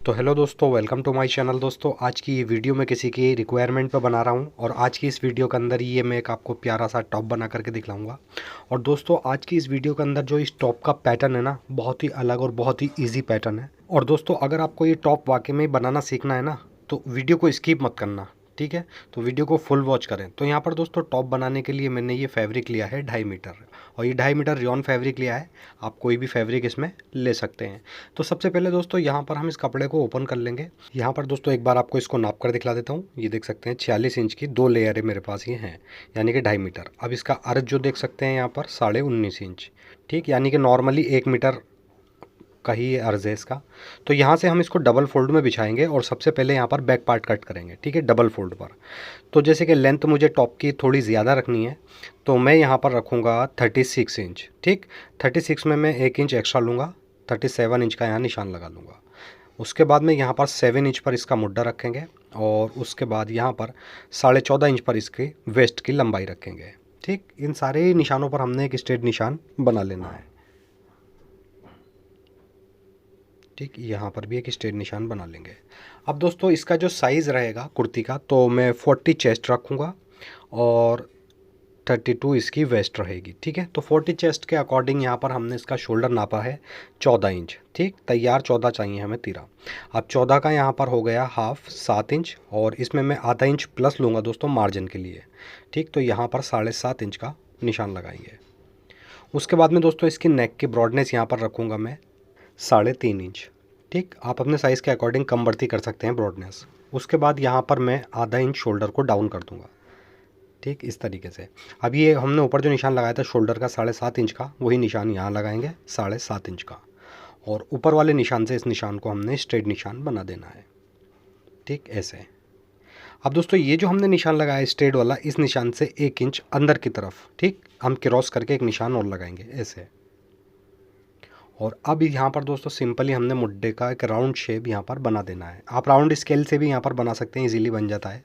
तो हेलो दोस्तों, welcome to my channel. दोस्तों, आज की ये वीडियो मैं किसी की रिक्वायरमेंट पे बना रहा हूँ और आज की इस वीडियो के अंदर ये मैं एक आपको प्यारा सा टॉप बना करके दिखलाऊंगा। और दोस्तों, आज की इस वीडियो के अंदर जो इस टॉप का पैटर्न है ना, बहुत ही अलग और बहुत ही ईजी पैटर्न है। और दोस्तों, अगर आपको ये टॉप वाकई में बनाना सीखना है ना, तो वीडियो को स्किप मत करना, ठीक है। तो वीडियो को फुल वॉच करें। तो यहाँ पर दोस्तों, टॉप बनाने के लिए मैंने ये फैब्रिक लिया है 2.5 मीटर, और ये 2.5 मीटर रियॉन फैब्रिक लिया है। आप कोई भी फैब्रिक इसमें ले सकते हैं। तो सबसे पहले दोस्तों, यहाँ पर हम इस कपड़े को ओपन कर लेंगे। यहाँ पर दोस्तों, एक बार आपको इसको नाप कर दिखला देता हूँ। ये देख सकते हैं 46 इंच की 2 लेयर है मेरे पास, ये हैं, यानी कि 2.5 मीटर। अब इसका अर्ज जो देख सकते हैं यहाँ पर 19.5 इंच, ठीक, यानी कि नॉर्मली 1 मीटर का ही ये अर्ज है इसका। तो यहाँ से हम इसको डबल फोल्ड में बिछाएंगे और सबसे पहले यहाँ पर बैक पार्ट कट करेंगे, ठीक है, डबल फोल्ड पर। तो जैसे कि लेंथ मुझे टॉप की थोड़ी ज़्यादा रखनी है, तो मैं यहाँ पर रखूँगा 36 इंच, ठीक। 36 में मैं 1 इंच एक्स्ट्रा लूँगा, 37 इंच का यहाँ निशान लगा लूँगा। उसके बाद में यहाँ पर 7 इंच पर इसका मुड्ढा रखेंगे और उसके बाद यहाँ पर 14.5 इंच पर इसके वेस्ट की लंबाई रखेंगे, ठीक। इन सारे निशानों पर हमने एक स्ट्रेट निशान बना लेना है, ठीक। यहाँ पर भी एक स्ट्रेट निशान बना लेंगे। अब दोस्तों, इसका जो साइज़ रहेगा कुर्ती का, तो मैं 40 चेस्ट रखूँगा और 32 इसकी वेस्ट रहेगी, ठीक है। तो 40 चेस्ट के अकॉर्डिंग यहाँ पर हमने इसका शोल्डर नापा है 14 इंच, ठीक। तैयार 14 चाहिए हमें तीरा। अब 14 का यहाँ पर हो गया हाफ 7 इंच, और इसमें मैं आधा इंच प्लस लूँगा दोस्तों मार्जिन के लिए, ठीक। तो यहाँ पर 7.5 इंच का निशान लगाएंगे। उसके बाद में दोस्तों, इसकी नेक की ब्रॉडनेस यहाँ पर रखूँगा मैं 3.5 इंच, ठीक। आप अपने साइज़ के अकॉर्डिंग कम बढ़ती कर सकते हैं ब्रॉडनेस। उसके बाद यहाँ पर मैं आधा इंच शोल्डर को डाउन कर दूँगा, ठीक, इस तरीके से। अब ये हमने ऊपर जो निशान लगाया था शोल्डर का 7.5 इंच का, वही निशान यहाँ लगाएंगे 7.5 इंच का, और ऊपर वाले निशान से इस निशान को हमने स्ट्रेट निशान बना देना है, ठीक, ऐसे। अब दोस्तों, ये जो हमने निशान लगाया स्ट्रेट वाला, इस निशान से 1 इंच अंदर की तरफ, ठीक, हम क्रॉस करके एक निशान और लगाएंगे ऐसे। और अब यहाँ पर दोस्तों, सिंपली हमने मुड्ढे का एक राउंड शेप यहाँ पर बना देना है। आप राउंड स्केल से भी यहाँ पर बना सकते हैं, इजीली बन जाता है।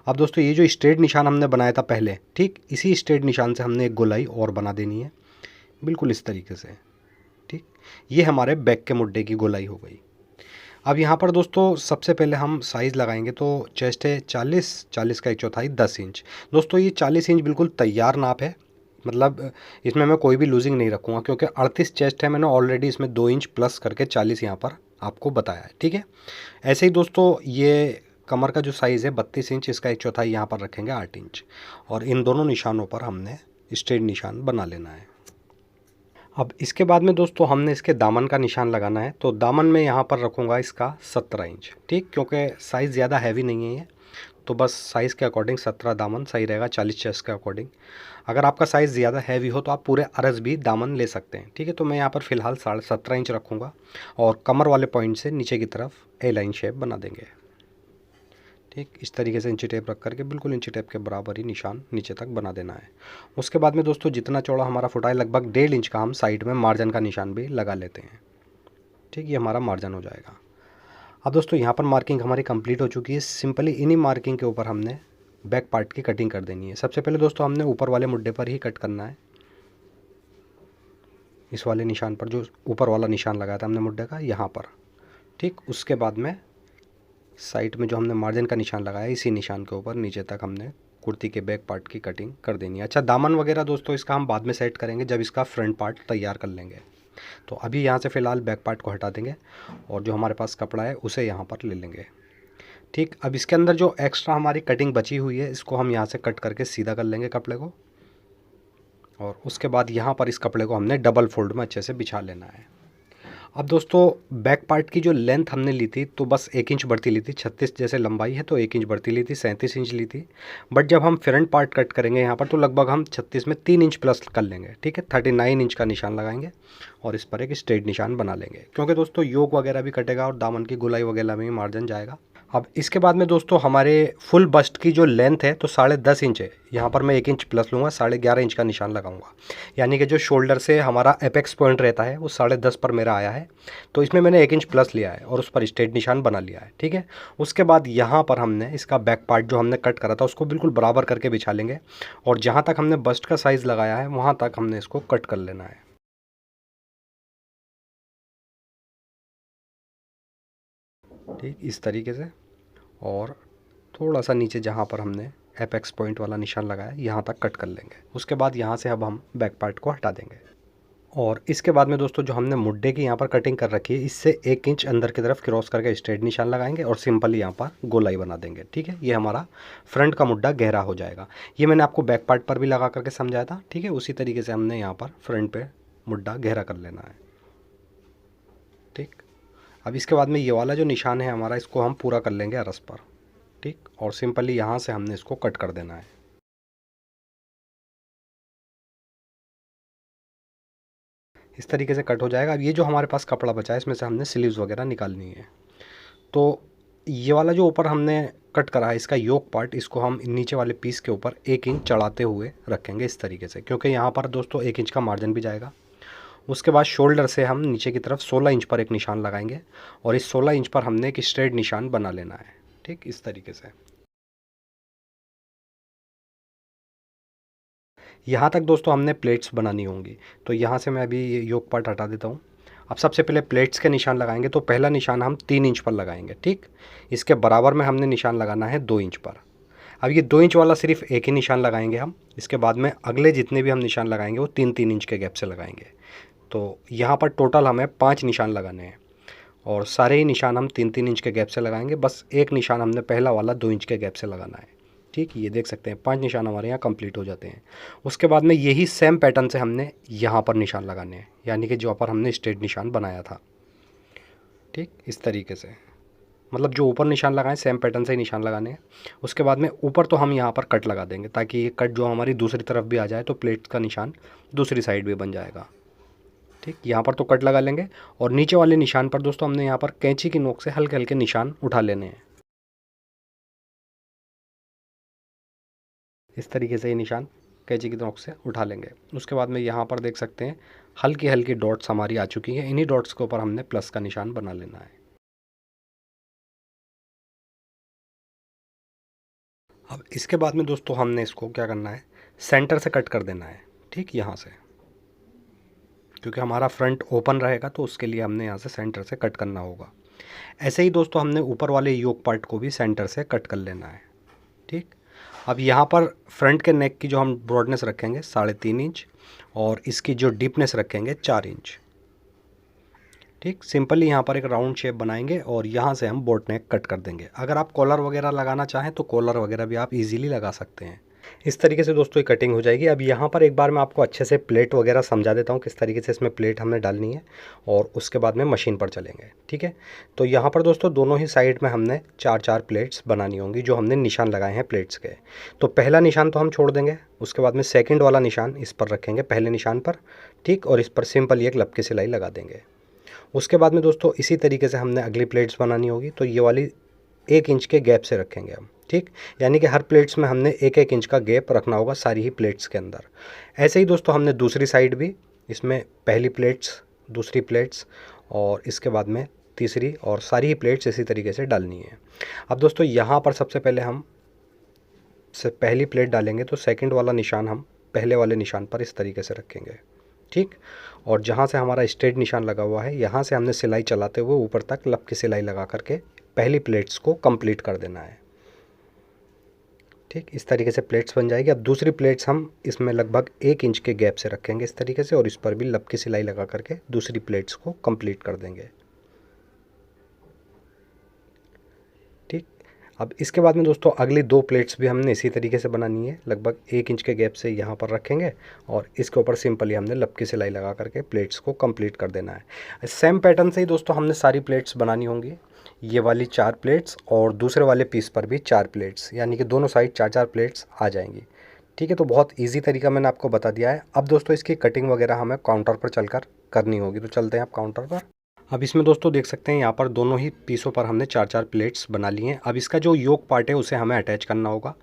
अब दोस्तों, ये जो स्ट्रेट निशान हमने बनाया था पहले, ठीक, इसी स्ट्रेट निशान से हमने एक गोलाई और बना देनी है, बिल्कुल इस तरीके से, ठीक। ये हमारे बैक के मुड्ढे की गोलाई हो गई। अब यहाँ पर दोस्तों, सबसे पहले हम साइज़ लगाएंगे। तो चेस्ट है 40 का 1/4 10 इंच। दोस्तों, ये 40 इंच बिल्कुल तैयार नाप है, मतलब इसमें मैं कोई भी लूजिंग नहीं रखूँगा, क्योंकि 38 चेस्ट है, मैंने ऑलरेडी इसमें 2 इंच प्लस करके 40 यहाँ पर आपको बताया है, ठीक है। ऐसे ही दोस्तों, ये कमर का जो साइज़ है 32 इंच, इसका 1/4 यहाँ पर रखेंगे 8 इंच, और इन दोनों निशानों पर हमने स्ट्रेट निशान बना लेना है। अब इसके बाद में दोस्तों, हमने इसके दामन का निशान लगाना है। तो दामन में यहाँ पर रखूँगा इसका 17 इंच, ठीक, क्योंकि साइज़ ज़्यादा हैवी नहीं है ये, तो बस साइज़ के अकॉर्डिंग 17 दामन सही रहेगा 40 चेस्ट के अकॉर्डिंग। अगर आपका साइज़ ज़्यादा हैवी हो तो आप पूरे अरज़ भी दामन ले सकते हैं, ठीक है। तो मैं यहाँ पर फ़िलहाल 17.5 इंच रखूँगा, और कमर वाले पॉइंट से नीचे की तरफ ए लाइन शेप बना देंगे, ठीक। इस तरीके से इंची टेप रख करके बिल्कुल इंची टेप के बराबर ही निशान नीचे तक बना देना है। उसके बाद में दोस्तों, जितना चौड़ा हमारा फुटा है लगभग 1.5 इंच का हम साइड में मार्जिन का निशान भी लगा लेते हैं, ठीक। ये हमारा मार्जिन हो जाएगा। अब दोस्तों, यहाँ पर मार्किंग हमारी कंप्लीट हो चुकी है। सिंपली इन्हीं मार्किंग के ऊपर हमने बैक पार्ट की कटिंग कर देनी है। सबसे पहले दोस्तों, हमने ऊपर वाले मुड्ढे पर ही कट करना है, इस वाले निशान पर, जो ऊपर वाला निशान लगाया था हमने मुड्ढे का, यहाँ पर, ठीक। उसके बाद में साइड में जो हमने मार्जिन का निशान लगाया, इसी निशान के ऊपर नीचे तक हमने कुर्ती के बैक पार्ट की कटिंग कर देनी है। अच्छा, दामन वगैरह दोस्तों इसका हम बाद में सेट करेंगे, जब इसका फ्रंट पार्ट तैयार कर लेंगे। तो अभी यहाँ से फ़िलहाल बैक पार्ट को हटा देंगे, और जो हमारे पास कपड़ा है उसे यहाँ पर ले लेंगे, ठीक। अब इसके अंदर जो एक्स्ट्रा हमारी कटिंग बची हुई है, इसको हम यहाँ से कट करके सीधा कर लेंगे कपड़े को, और उसके बाद यहाँ पर इस कपड़े को हमने डबल फोल्ड में अच्छे से बिछा लेना है। अब दोस्तों, बैक पार्ट की जो लेंथ हमने ली थी, तो बस 1 इंच बढ़ती ली थी। 36 जैसे लंबाई है तो 1 इंच बढ़ती ली थी, 37 इंच ली थी। बट जब हम फ्रंट पार्ट कट करेंगे यहाँ पर, तो लगभग हम 36 में 3 इंच प्लस कर लेंगे, ठीक है। 39 इंच का निशान लगाएंगे और इस पर एक स्ट्रेट निशान बना लेंगे, क्योंकि दोस्तों योक वगैरह भी कटेगा और दामन की गोलाई वगैरह में भी मार्जिन जाएगा। अब इसके बाद में दोस्तों, हमारे फुल बस्ट की जो लेंथ है तो 10.5 इंच है। यहाँ पर मैं 1 इंच प्लस लूँगा, 11.5 इंच का निशान लगाऊंगा, यानी कि जो शोल्डर से हमारा एपेक्स पॉइंट रहता है वो 10.5 पर मेरा आया है। तो इसमें मैंने 1 इंच प्लस लिया है और उस पर स्ट्रेट निशान बना लिया है, ठीक है। उसके बाद यहाँ पर हमने इसका बैक पार्ट जो हमने कट करा था उसको बिल्कुल बराबर करके बिछा लेंगे, और जहाँ तक हमने बस्ट का साइज़ लगाया है वहाँ तक हमने इसको कट कर लेना है। ठीक, इस तरीके से। और थोड़ा सा नीचे जहाँ पर हमने एपेक्स पॉइंट वाला निशान लगाया यहाँ तक कट कर लेंगे। उसके बाद यहाँ से अब हम बैक पार्ट को हटा देंगे। और इसके बाद में दोस्तों जो हमने मुड्डे की यहाँ पर कटिंग कर रखी है, इससे 1 इंच अंदर की तरफ क्रॉस करके स्ट्रेट निशान लगाएंगे और सिंपल यहाँ पर गोलाई बना देंगे। ठीक है, ये हमारा फ्रंट का मुड्डा गहरा हो जाएगा। ये मैंने आपको बैक पार्ट पर भी लगा करके समझाया था। ठीक है, उसी तरीके से हमने यहाँ पर फ्रंट पे मुड्डा गहरा कर लेना है। ठीक, अब इसके बाद में ये वाला जो निशान है हमारा, इसको हम पूरा कर लेंगे अरस पर। ठीक, और सिंपली यहाँ से हमने इसको कट कर देना है। इस तरीके से कट हो जाएगा। अब ये जो हमारे पास कपड़ा बचा है, इसमें से हमने स्लीव्स वगैरह निकालनी है। तो ये वाला जो ऊपर हमने कट करा है, इसका योक पार्ट, इसको हम नीचे वाले पीस के ऊपर 1 इंच चढ़ाते हुए रखेंगे इस तरीके से, क्योंकि यहाँ पर दोस्तों 1 इंच का मार्जिन भी जाएगा। उसके बाद शोल्डर से हम नीचे की तरफ 16 इंच पर एक निशान लगाएंगे और इस 16 इंच पर हमने एक स्ट्रेट निशान बना लेना है। ठीक, इस तरीके से। यहाँ तक दोस्तों हमने प्लेट्स बनानी होंगी, तो यहाँ से मैं अभी ये योक पार्ट हटा देता हूँ। अब सबसे पहले प्लेट्स के निशान लगाएंगे, तो पहला निशान हम 3 इंच पर लगाएंगे। ठीक, इसके बराबर में हमने निशान लगाना है 2 इंच पर। अब ये 2 इंच वाला सिर्फ एक ही निशान लगाएंगे हम। इसके बाद में अगले जितने भी हम निशान लगाएंगे वो 3-3 इंच के गैप से लगाएंगे। तो यहाँ पर टोटल हमें 5 निशान लगाने हैं और सारे ही निशान हम 3-3 इंच के गैप से लगाएंगे। बस एक निशान हमने पहला वाला 2 इंच के गैप से लगाना है। ठीक, ये देख सकते हैं 5 निशान हमारे यहाँ कंप्लीट हो जाते हैं। उसके बाद में यही सेम पैटर्न से हमने यहाँ पर निशान लगाने हैं, यानी कि जो पर हमने स्ट्रेट निशान बनाया था। ठीक, इस तरीके से, मतलब जो ऊपर निशान लगाएं सेम पैटर्न से ही निशान लगाने हैं। उसके बाद में ऊपर तो हम यहाँ पर कट लगा देंगे, ताकि ये कट जो हमारी दूसरी तरफ भी आ जाए तो प्लेट का निशान दूसरी साइड भी बन जाएगा। ठीक, यहाँ पर तो कट लगा लेंगे और नीचे वाले निशान पर दोस्तों हमने यहाँ पर कैंची की नोक से हल्के हल्के निशान उठा लेने हैं। इस तरीके से ये निशान कैंची की नोक से उठा लेंगे। उसके बाद में यहाँ पर देख सकते हैं हल्की हल्की डॉट्स हमारी आ चुकी हैं। इन्हीं डॉट्स के ऊपर हमने प्लस का निशान बना लेना है। अब इसके बाद में दोस्तों हमने इसको क्या करना है, सेंटर से कट कर देना है। ठीक, यहाँ से, क्योंकि हमारा फ्रंट ओपन रहेगा तो उसके लिए हमने यहाँ से सेंटर से कट करना होगा। ऐसे ही दोस्तों हमने ऊपर वाले योक पार्ट को भी सेंटर से कट कर लेना है। ठीक, अब यहाँ पर फ्रंट के नेक की जो हम ब्रॉडनेस रखेंगे 3.5 इंच और इसकी जो डीपनेस रखेंगे 4 इंच। ठीक, सिंपली यहाँ पर एक राउंड शेप बनाएंगे और यहाँ से हम बोट नेक कट कर देंगे। अगर आप कॉलर वगैरह लगाना चाहें तो कॉलर वगैरह भी आप इजीली लगा सकते हैं। इस तरीके से दोस्तों ये कटिंग हो जाएगी। अब यहाँ पर एक बार मैं आपको अच्छे से प्लेट वगैरह समझा देता हूँ, किस तरीके से इसमें प्लेट हमने डालनी है और उसके बाद में मशीन पर चलेंगे। ठीक है, तो यहाँ पर दोस्तों दोनों ही साइड में हमने 4-4 प्लेट्स बनानी होंगी, जो हमने निशान लगाए हैं प्लेट्स के। तो पहला निशान तो हम छोड़ देंगे, उसके बाद में सेकेंड वाला निशान इस पर रखेंगे पहले निशान पर। ठीक, और इस पर सिंपल एक लपकी सिलाई लगा देंगे। उसके बाद में दोस्तों इसी तरीके से हमने अगली प्लेट्स बनानी होगी, तो ये वाली 1 इंच के गैप से रखेंगे हम। ठीक, यानी कि हर प्लेट्स में हमने 1-1 इंच का गैप रखना होगा सारी ही प्लेट्स के अंदर। ऐसे ही दोस्तों हमने दूसरी साइड भी, इसमें पहली प्लेट्स, दूसरी प्लेट्स और इसके बाद में तीसरी, और सारी ही प्लेट्स इसी तरीके से डालनी है। अब दोस्तों यहाँ पर सबसे पहले हम पहली प्लेट डालेंगे, तो सेकंड वाला निशान हम पहले वाले निशान पर इस तरीके से रखेंगे। ठीक, और जहाँ से हमारा स्ट्रेट निशान लगा हुआ है, यहाँ से हमने सिलाई चलाते हुए ऊपर तक लपकी सिलाई लगा करके पहली प्लेट्स को कंप्लीट कर देना है। ठीक, इस तरीके से प्लेट्स बन जाएगी। अब दूसरी प्लेट्स हम इसमें लगभग 1 इंच के गैप से रखेंगे इस तरीके से, और इस पर भी लपकी सिलाई लगा करके दूसरी प्लेट्स को कंप्लीट कर देंगे। ठीक, अब इसके बाद में दोस्तों अगली 2 प्लेट्स भी हमने इसी तरीके से बनानी है, लगभग 1 इंच के गैप से यहाँ पर रखेंगे और इसके ऊपर सिंपली हमने लपकी सिलाई लगा करके प्लेट्स को कंप्लीट कर देना है। सेम पैटर्न से ही दोस्तों हमने सारी प्लेट्स बनानी होंगी, ये वाली 4 प्लेट्स और दूसरे वाले पीस पर भी 4 प्लेट्स, यानी कि दोनों साइड 4-4 प्लेट्स आ जाएंगी। ठीक है, तो बहुत ईजी तरीका मैंने आपको बता दिया है। अब दोस्तों इसकी कटिंग वगैरह हमें काउंटर पर चलकर करनी होगी, तो चलते हैं आप काउंटर पर। अब इसमें दोस्तों देख सकते हैं यहाँ पर दोनों ही पीसों पर हमने 4-4 प्लेट्स बना ली हैं। अब इसका जो योक पार्ट है उसे हमें अटैच करना होगा,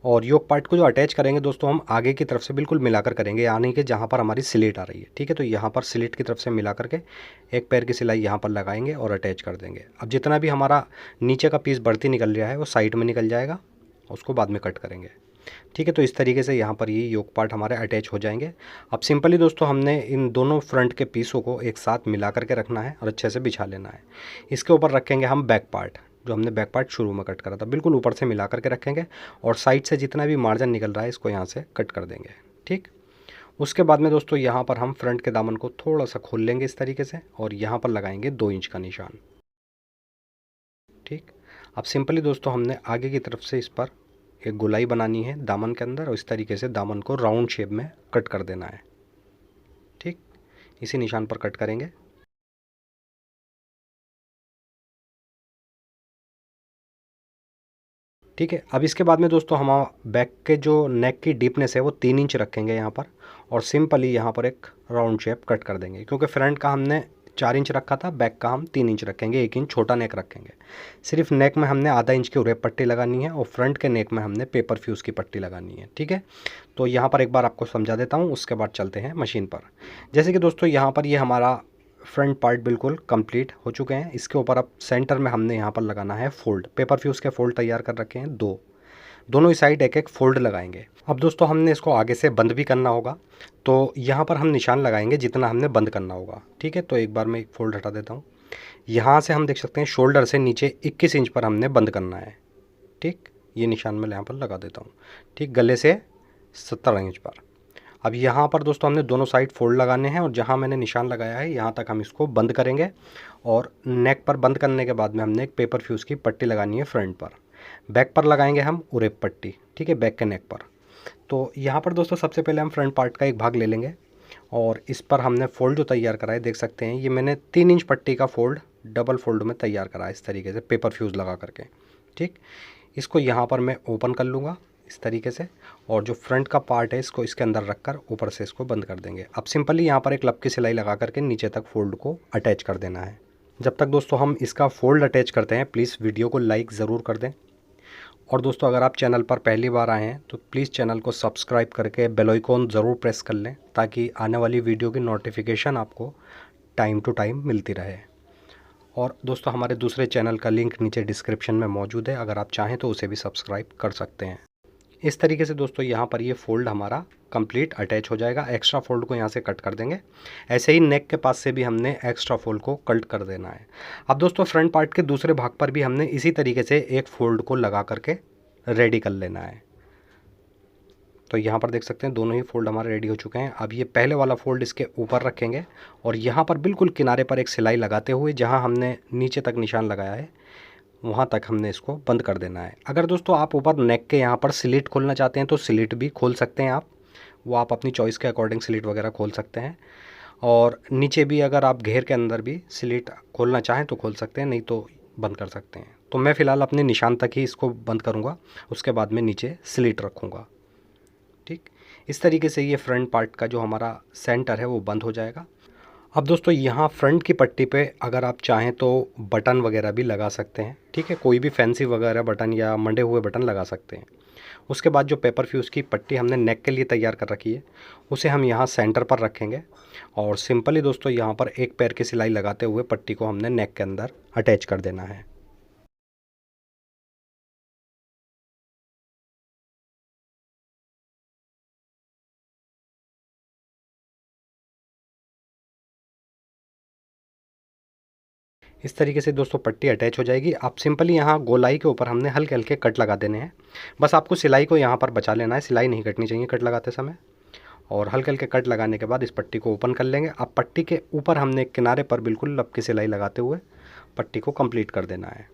और योक पार्ट को जो अटैच करेंगे दोस्तों हम आगे की तरफ से बिल्कुल मिलाकर करेंगे, यानी कि जहाँ पर हमारी स्लिट आ रही है। ठीक है, तो यहाँ पर स्लिट की तरफ से मिला करके एक पैर की सिलाई यहाँ पर लगाएंगे और अटैच कर देंगे। अब जितना भी हमारा नीचे का पीस बढ़ती निकल रहा है वो साइड में निकल जाएगा, उसको बाद में कट करेंगे। ठीक है। तो इस तरीके से यहाँ पर ये योक पार्ट हमारे अटैच हो जाएंगे। अब सिंपली दोस्तों हमने इन दोनों फ्रंट के पीसों को एक साथ मिला करके रखना है और अच्छे से बिछा लेना है। इसके ऊपर रखेंगे हम बैक पार्ट, जो हमने बैक पार्ट शुरू में कट करा था, बिल्कुल ऊपर से मिला करके रखेंगे और साइड से जितना भी मार्जिन निकल रहा है इसको यहाँ से कट कर देंगे। ठीक। उसके बाद में दोस्तों यहाँ पर हम फ्रंट के दामन को थोड़ा सा खोल लेंगे इस तरीके से और यहाँ पर लगाएंगे 2 इंच का निशान। ठीक। अब सिंपली दोस्तों हमने आगे की तरफ से इस पर एक गोलाई बनानी है दामन के अंदर और इस तरीके से दामन को राउंड शेप में कट कर देना है। ठीक। इसी निशान पर कट करेंगे। ठीक है। अब इसके बाद में दोस्तों हम बैक के जो नेक की डीपनेस है वो 3 इंच रखेंगे यहाँ पर और सिंपली यहाँ पर एक राउंड शेप कट कर देंगे, क्योंकि फ्रंट का हमने 4 इंच रखा था, बैक का हम 3 इंच रखेंगे, 1 इंच छोटा नेक रखेंगे। सिर्फ नेक में हमने आधा इंच की उरेप पट्टी लगानी है और फ्रंट के नेक में हमने पेपर फ्यूज़ की पट्टी लगानी है। ठीक है। तो यहाँ पर एक बार आपको समझा देता हूँ, उसके बाद चलते हैं मशीन पर। जैसे कि दोस्तों यहाँ पर ये हमारा फ्रंट पार्ट बिल्कुल कंप्लीट हो चुके हैं। इसके ऊपर अब सेंटर में हमने यहाँ पर लगाना है फोल्ड। पेपर फ्यूज़ के फोल्ड तैयार कर रखे हैं 2, दोनों ही साइड एक एक फोल्ड लगाएंगे। अब दोस्तों हमने इसको आगे से बंद भी करना होगा, तो यहाँ पर हम निशान लगाएंगे जितना हमने बंद करना होगा। ठीक है। तो एक बार मैं एक फोल्ड हटा देता हूँ। यहाँ से हम देख सकते हैं शोल्डर से नीचे 21 इंच पर हमने बंद करना है। ठीक। ये निशान मैं यहाँ पर लगा देता हूँ। ठीक। गले से 70 इंच पर। अब यहाँ पर दोस्तों हमने दोनों साइड फोल्ड लगाने हैं और जहाँ मैंने निशान लगाया है यहाँ तक हम इसको बंद करेंगे और नेक पर बंद करने के बाद में हमने एक पेपर फ्यूज़ की पट्टी लगानी है फ्रंट पर। बैक पर लगाएंगे हम उरेप पट्टी। ठीक है। बैक के नेक पर। तो यहाँ पर दोस्तों सबसे पहले हम फ्रंट पार्ट का एक भाग ले लेंगे और इस पर हमने फोल्ड जो तैयार करा है देख सकते हैं, ये मैंने 3 इंच पट्टी का फोल्ड डबल फोल्ड में तैयार करा है इस तरीके से पेपर फ्यूज़ लगा करके। ठीक। इसको यहाँ पर मैं ओपन कर लूँगा इस तरीके से और जो फ्रंट का पार्ट है इसको इसके अंदर रखकर ऊपर से इसको बंद कर देंगे। अब सिंपली यहाँ पर एक लब की सिलाई लगा करके नीचे तक फोल्ड को अटैच कर देना है। जब तक दोस्तों हम इसका फोल्ड अटैच करते हैं प्लीज़ वीडियो को लाइक ज़रूर कर दें और दोस्तों अगर आप चैनल पर पहली बार आए हैं तो प्लीज़ चैनल को सब्सक्राइब करके बेल आइकॉन ज़रूर प्रेस कर लें ताकि आने वाली वीडियो की नोटिफिकेशन आपको टाइम टू टाइम मिलती रहे। और दोस्तों हमारे दूसरे चैनल का लिंक नीचे डिस्क्रिप्शन में मौजूद है, अगर आप चाहें तो उसे भी सब्सक्राइब कर सकते हैं। इस तरीके से दोस्तों यहाँ पर ये फोल्ड हमारा कंप्लीट अटैच हो जाएगा। एक्स्ट्रा फोल्ड को यहाँ से कट कर देंगे। ऐसे ही नेक के पास से भी हमने एक्स्ट्रा फोल्ड को कट कर देना है। अब दोस्तों फ्रंट पार्ट के दूसरे भाग पर भी हमने इसी तरीके से एक फोल्ड को लगा करके रेडी कर लेना है। तो यहाँ पर देख सकते हैं दोनों ही फोल्ड हमारे रेडी हो चुके हैं। अब ये पहले वाला फोल्ड इसके ऊपर रखेंगे और यहाँ पर बिल्कुल किनारे पर एक सिलाई लगाते हुए जहाँ हमने नीचे तक निशान लगाया है वहाँ तक हमने इसको बंद कर देना है। अगर दोस्तों आप ऊपर नेक के यहाँ पर स्लिट खोलना चाहते हैं तो स्लिट भी खोल सकते हैं आप, वो आप अपनी चॉइस के अकॉर्डिंग स्लिट वगैरह खोल सकते हैं। और नीचे भी अगर आप घेर के अंदर भी स्लिट खोलना चाहें तो खोल सकते हैं, नहीं तो बंद कर सकते हैं। तो मैं फ़िलहाल अपने निशान तक ही इसको बंद करूँगा, उसके बाद में नीचे स्लिट रखूँगा। ठीक। इस तरीके से ये फ्रंट पार्ट का जो हमारा सेंटर है वो बंद हो जाएगा। अब दोस्तों यहाँ फ्रंट की पट्टी पे अगर आप चाहें तो बटन वगैरह भी लगा सकते हैं। ठीक है। कोई भी फैंसी वगैरह बटन या मंडे हुए बटन लगा सकते हैं। उसके बाद जो पेपर फ्यूज़ की पट्टी हमने नेक के लिए तैयार कर रखी है उसे हम यहाँ सेंटर पर रखेंगे और सिंपली दोस्तों यहाँ पर एक पैर की सिलाई लगाते हुए पट्टी को हमने नेक के अंदर अटैच कर देना है। इस तरीके से दोस्तों पट्टी अटैच हो जाएगी। आप सिंपली यहाँ गोलाई के ऊपर हमने हल्के हल्के कट लगा देने हैं। बस आपको सिलाई को यहाँ पर बचा लेना है, सिलाई नहीं कटनी चाहिए कट लगाते समय। और हल्के हल्के कट लगाने के बाद इस पट्टी को ओपन कर लेंगे। अब पट्टी के ऊपर हमने किनारे पर बिल्कुल लब की सिलाई लगाते हुए पट्टी को कंप्लीट कर देना है।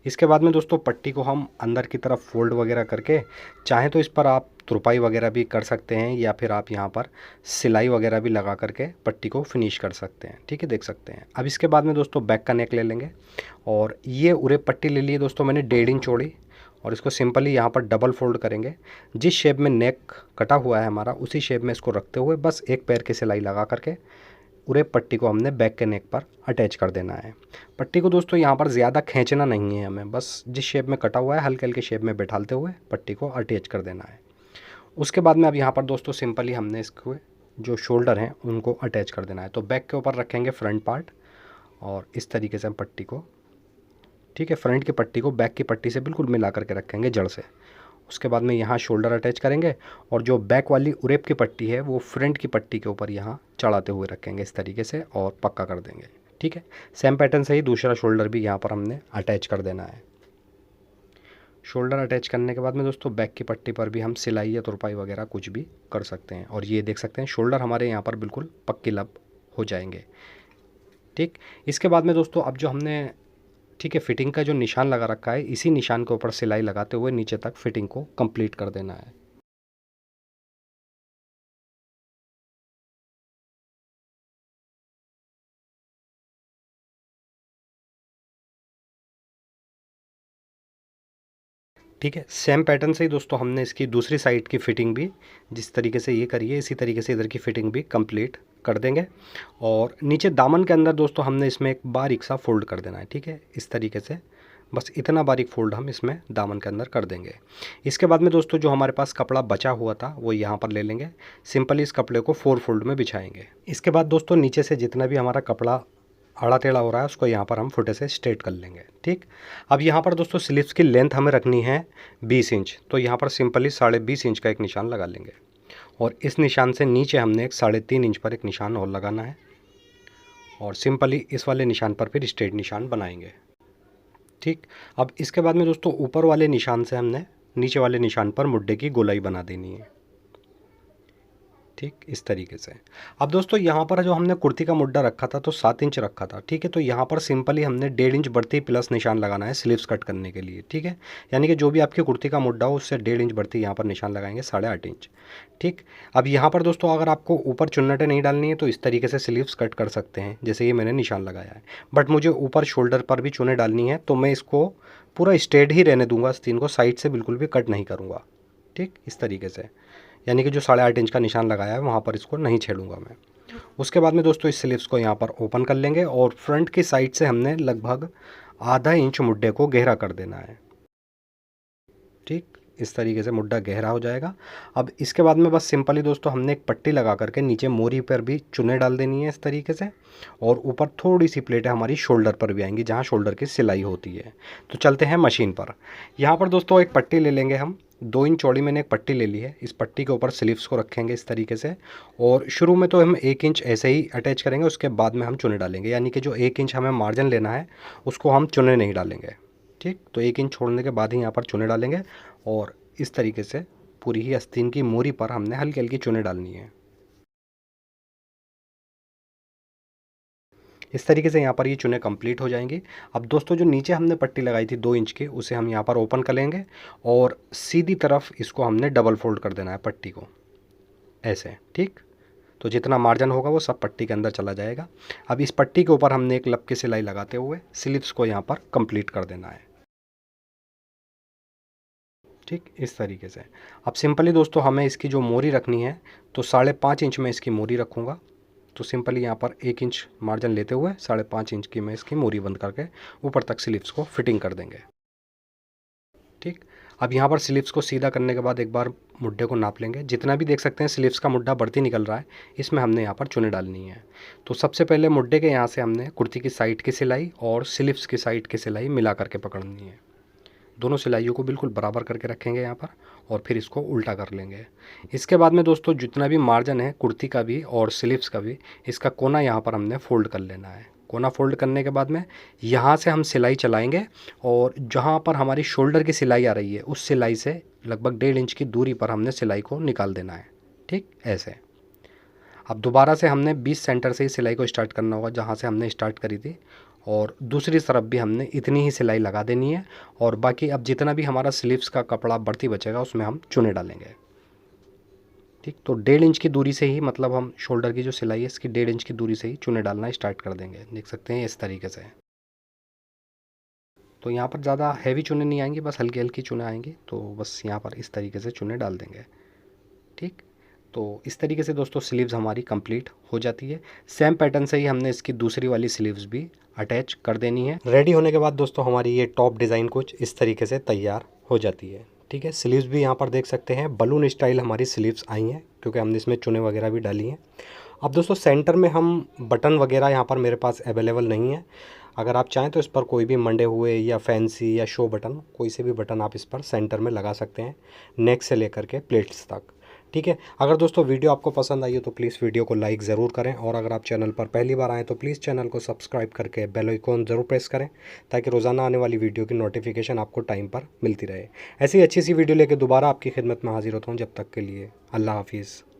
इसके बाद में दोस्तों पट्टी को हम अंदर की तरफ फोल्ड वगैरह करके चाहें तो इस पर आप तुरपाई वगैरह भी कर सकते हैं या फिर आप यहाँ पर सिलाई वगैरह भी लगा करके पट्टी को फिनिश कर सकते हैं। ठीक है। देख सकते हैं। अब इसके बाद में दोस्तों बैक का नेक ले लेंगे और ये उरे पट्टी ले ली दोस्तों मैंने 1.5 इंच चौड़ी और इसको सिंपली यहाँ पर डबल फोल्ड करेंगे। जिस शेप में नेक कटा हुआ है हमारा उसी शेप में इसको रखते हुए बस एक पैर की सिलाई लगा करके पूरे पट्टी को हमने बैक के नेक पर अटैच कर देना है। पट्टी को दोस्तों यहाँ पर ज़्यादा खींचना नहीं है हमें, बस जिस शेप में कटा हुआ है हल्के हल्के शेप में बैठाते हुए पट्टी को अटैच कर देना है। उसके बाद में अब यहाँ पर दोस्तों सिंपली हमने इसको जो शोल्डर हैं उनको अटैच कर देना है। तो बैक के ऊपर रखेंगे फ्रंट पार्ट और इस तरीके से हम पट्टी को, ठीक है, फ्रंट की पट्टी को बैक की पट्टी से बिल्कुल मिला करके रखेंगे जड़ से उसके बाद में यहाँ शोल्डर अटैच करेंगे और जो बैक वाली उरेप की पट्टी है वो फ्रंट की पट्टी के ऊपर यहाँ चढ़ाते हुए रखेंगे इस तरीके से और पक्का कर देंगे। ठीक है, सेम पैटर्न से ही दूसरा शोल्डर भी यहाँ पर हमने अटैच कर देना है। शोल्डर अटैच करने के बाद में दोस्तों बैक की पट्टी पर भी हम सिलाई या तुरपाई वगैरह कुछ भी कर सकते हैं। और ये देख सकते हैं शोल्डर हमारे यहाँ पर बिल्कुल पक्की लब हो जाएंगे। ठीक, इसके बाद में दोस्तों अब जो हमने ठीक है फिटिंग का जो निशान लगा रखा है, इसी निशान के ऊपर सिलाई लगाते हुए नीचे तक फिटिंग को कंप्लीट कर देना है। ठीक है, सेम पैटर्न से ही दोस्तों हमने इसकी दूसरी साइड की फ़िटिंग भी जिस तरीके से ये करी है इसी तरीके से इधर की फ़िटिंग भी कंप्लीट कर देंगे। और नीचे दामन के अंदर दोस्तों हमने इसमें एक बारीक सा फ़ोल्ड कर देना है। ठीक है, इस तरीके से बस इतना बारीक फ़ोल्ड हम इसमें दामन के अंदर कर देंगे। इसके बाद में दोस्तों जो हमारे पास कपड़ा बचा हुआ था वो यहाँ पर ले लेंगे, सिंपली इस कपड़े को 4 फोल्ड में बिछाएंगे। इसके बाद दोस्तों नीचे से जितना भी हमारा कपड़ा आड़ा टेढ़ा हो रहा है उसको यहाँ पर हम फुटे से स्ट्रेट कर लेंगे। ठीक, अब यहाँ पर दोस्तों स्लीव्स की लेंथ हमें रखनी है 20 इंच, तो यहाँ पर सिंपली 20.5 इंच का एक निशान लगा लेंगे और इस निशान से नीचे हमने एक 3.5 इंच पर एक निशान और लगाना है और सिंपली इस वाले निशान पर फिर स्ट्रेट निशान बनाएंगे। ठीक, अब इसके बाद में दोस्तों ऊपर वाले निशान से हमने नीचे वाले निशान पर मुड्डे की गोलाई बना देनी है। ठीक, इस तरीके से। अब दोस्तों यहाँ पर जो हमने कुर्ती का मुड्डा रखा था तो 7 इंच रखा था। ठीक है, तो यहाँ पर सिंपली हमने 1.5 इंच बढ़ती प्लस निशान लगाना है स्लीव्स कट करने के लिए। ठीक है, यानी कि जो भी आपकी कुर्ती का मुड्डा हो उससे 1.5 इंच बढ़ती यहाँ पर निशान लगाएंगे 8.5 इंच। ठीक, अब यहाँ पर दोस्तों अगर आपको ऊपर चुन्नटें नहीं डालनी है तो इस तरीके से स्लीव्स कट कर सकते हैं जैसे ये मैंने निशान लगाया है। बट मुझे ऊपर शोल्डर पर भी चुन्ने डालनी है तो मैं इसको पूरा स्ट्रेट ही रहने दूंगा, आस्तीन को साइड से बिल्कुल भी कट नहीं करूँगा। ठीक, इस तरीके से, यानी कि जो 8.5 इंच का निशान लगाया है वहाँ पर इसको नहीं छेड़ूंगा मैं। उसके बाद में दोस्तों इस स्लीव्स को यहाँ पर ओपन कर लेंगे और फ्रंट की साइड से हमने लगभग आधा इंच मुड्डे को गहरा कर देना है। ठीक, इस तरीके से मुड्डा गहरा हो जाएगा। अब इसके बाद में बस सिंपली दोस्तों हमने एक पट्टी लगा करके नीचे मोरी पर भी चुन्ने डाल देनी है इस तरीके से और ऊपर थोड़ी सी प्लेटें हमारी शोल्डर पर भी आएंगी जहाँ शोल्डर की सिलाई होती है। तो चलते हैं मशीन पर। यहाँ पर दोस्तों एक पट्टी ले लेंगे हम, 2 इंच चौड़ी मैंने एक पट्टी ले ली है। इस पट्टी के ऊपर स्लीव्स को रखेंगे इस तरीके से और शुरू में तो हम 1 इंच ऐसे ही अटैच करेंगे, उसके बाद में हम चुने डालेंगे, यानी कि जो 1 इंच हमें मार्जिन लेना है उसको हम चुने नहीं डालेंगे। ठीक, तो 1 इंच छोड़ने के बाद ही यहाँ पर चुने डालेंगे और इस तरीके से पूरी ही आस्तीन की मोरी पर हमने हल्की हल्की चुने डालनी है। इस तरीके से यहाँ पर ये चुने कंप्लीट हो जाएंगी। अब दोस्तों जो नीचे हमने पट्टी लगाई थी 2 इंच की उसे हम यहाँ पर ओपन कर लेंगे और सीधी तरफ इसको हमने डबल फोल्ड कर देना है पट्टी को ऐसे। ठीक, तो जितना मार्जिन होगा वो सब पट्टी के अंदर चला जाएगा। अब इस पट्टी के ऊपर हमने एक लब की सिलाई लगाते हुए स्लीव्स को यहाँ पर कंप्लीट कर देना है। ठीक, इस तरीके से। अब सिंपली दोस्तों हमें इसकी जो मोरी रखनी है तो 5.5 इंच में इसकी मोरी रखूँगा। तो सिंपली यहाँ पर 1 इंच मार्जिन लेते हुए 5.5 इंच की मैं इसकी मोरी बंद करके ऊपर तक स्लीव्स को फिटिंग कर देंगे। ठीक, अब यहाँ पर स्लीव्स को सीधा करने के बाद एक बार मुड्डे को नाप लेंगे। जितना भी देख सकते हैं स्लीव्स का मुड्डा बढ़ती निकल रहा है, इसमें हमने यहाँ पर चुने डालनी है। तो सबसे पहले मुड्डे के यहाँ से हमने कुर्ती की साइड की सिलाई और स्लीव्स की साइड की सिलाई मिला करके पकड़नी है। दोनों सिलाइयों को बिल्कुल बराबर करके रखेंगे यहाँ पर और फिर इसको उल्टा कर लेंगे। इसके बाद में दोस्तों जितना भी मार्जिन है कुर्ती का भी और स्लीव्स का भी, इसका कोना यहाँ पर हमने फ़ोल्ड कर लेना है। कोना फ़ोल्ड करने के बाद में यहाँ से हम सिलाई चलाएंगे और जहाँ पर हमारी शोल्डर की सिलाई आ रही है उस सिलाई से लगभग 1.5 इंच की दूरी पर हमने सिलाई को निकाल देना है। ठीक, ऐसे। अब दोबारा से हमने 20 सेंटर से ही सिलाई को स्टार्ट करना होगा जहाँ से हमने स्टार्ट करी थी और दूसरी तरफ भी हमने इतनी ही सिलाई लगा देनी है और बाकी अब जितना भी हमारा स्लीव्स का कपड़ा बढ़ती बचेगा उसमें हम चुने डालेंगे। ठीक, तो 1.5 इंच की दूरी से ही, मतलब हम शोल्डर की जो सिलाई है इसकी 1.5 इंच की दूरी से ही चुने डालना स्टार्ट कर देंगे। देख सकते हैं इस तरीके से। तो यहाँ पर ज़्यादा हैवी चुने नहीं आएंगी, बस हल्की हल्की चुने आएंगी। तो बस यहाँ पर इस तरीके से चुने डाल देंगे। ठीक, तो इस तरीके से दोस्तों स्लीव्स हमारी कंप्लीट हो जाती है। सेम पैटर्न से ही हमने इसकी दूसरी वाली स्लीव्स भी अटैच कर देनी है। रेडी होने के बाद दोस्तों हमारी ये टॉप डिज़ाइन कुछ इस तरीके से तैयार हो जाती है। ठीक है, स्लीव्स भी यहाँ पर देख सकते हैं बलून स्टाइल हमारी स्लीव्स आई हैं क्योंकि हमने इसमें चुने वगैरह भी डाली हैं। अब दोस्तों सेंटर में हम बटन वगैरह यहाँ पर मेरे पास अवेलेबल नहीं है। अगर आप चाहें तो इस पर कोई भी मंडे हुए या फैंसी या शो बटन, कोई से भी बटन आप इस पर सेंटर में लगा सकते हैं, नेक से लेकर के प्लेट्स तक। ठीक है। अगर दोस्तों वीडियो आपको पसंद आई हो तो प्लीज़ वीडियो को लाइक ज़रूर करें, और अगर आप चैनल पर पहली बार आएँ तो प्लीज़ चैनल को सब्सक्राइब करके बेल आइकॉन ज़रूर प्रेस करें, ताकि रोज़ाना आने वाली वीडियो की नोटिफिकेशन आपको टाइम पर मिलती रहे। ऐसी अच्छी सी वीडियो लेकर दोबारा आपकी खिदमत में हाजिर होता हूँ। जब तक के लिए अल्लाह हाफिज़।